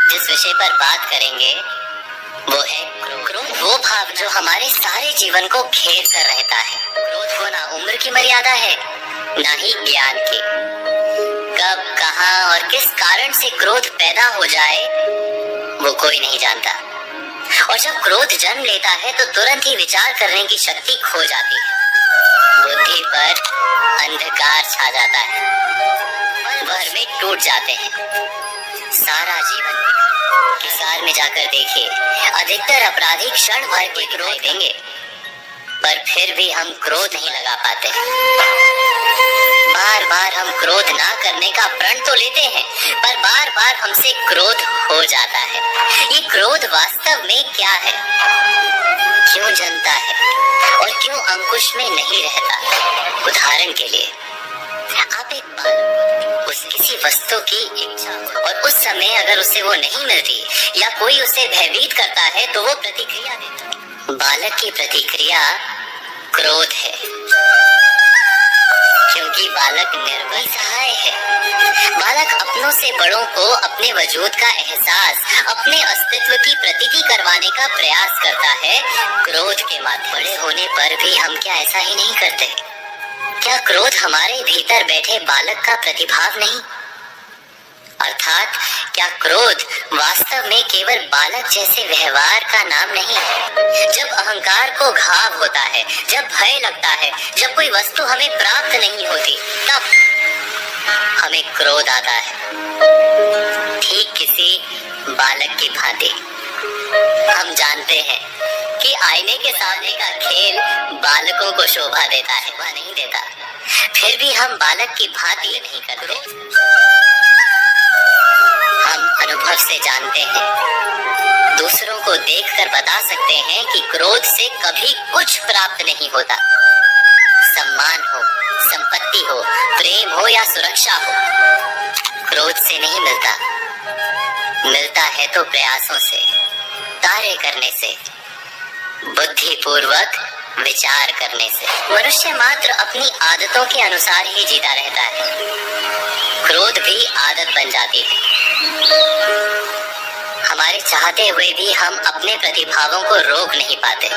जिस विषय पर बात करेंगे वो है क्रोध। वो भाव जो हमारे सारे जीवन को घेर कर रहता है। क्रोध को ना उम्र की मर्यादा है, ना ही ज्ञान की। कब, कहां और किस कारण से क्रोध पैदा हो जाए वो कोई नहीं जानता। और जब क्रोध जन्म लेता है तो तुरंत ही विचार करने की शक्ति खो जाती है। बुद्धि पर अंधकार छा जाता है, पल भर में टूट जाते हैं। सारा जीवन किसार में जाकर देखिए, अधिकतर अपराधी क्षण भर के क्रोध देंगे, पर फिर भी हम क्रोध नहीं लगा पाते। बार बार हम क्रोध ना करने का प्रण तो लेते हैं, पर बार बार हमसे क्रोध हो जाता है। ये क्रोध वास्तव में क्या है, क्यों जन्मता है और क्यों अंकुश में नहीं रहता? उदाहरण के लिए, आप एक बालक उस किसी वस्तु की इच्छा और उस समय अगर उसे वो नहीं मिलती या कोई उसे भयभीत करता है तो वो प्रतिक्रिया देता है। बालक की प्रतिक्रिया क्रोध है, क्योंकि बालक निर्बल सहाय है। बालक अपनों से बड़ों को अपने वजूद का एहसास, अपने अस्तित्व की प्रतीति करवाने का प्रयास करता है क्रोध के माध्यम। बड़े होने पर भी हम क्या ऐसा ही नहीं करते? क्या क्रोध हमारे भीतर बैठे बालक का प्रतिभाव नहीं? अर्थात क्या क्रोध वास्तव में केवल बालक जैसे व्यवहार का नाम नहीं है? जब अहंकार को घाव होता है, जब भय लगता है, जब कोई वस्तु हमें प्राप्त नहीं होती, तब हमें क्रोध आता है। ठीक किसी बालक की भांति हम जानते हैं कि आईने के सामने का खेल बालकों को शोभा देता है, वह नहीं देता। फिर भी हम बालक की भांति नहीं करते। हम अनुभव से जानते हैं, दूसरों को देखकर बता सकते हैं कि क्रोध से कभी कुछ प्राप्त नहीं होता। सम्मान हो, संपत्ति हो, प्रेम हो या सुरक्षा हो, क्रोध से नहीं मिलता। मिलता है तो प्रयासों से, कार्य करने से, बुद्धिपूर्वक विचार करने से। मनुष्य मात्र अपनी आदतों के अनुसार ही जीता रहता है। क्रोध भी आदत बन जाती है। हमारे चाहते हुए भी हम अपने प्रतिभावों को रोक नहीं पाते।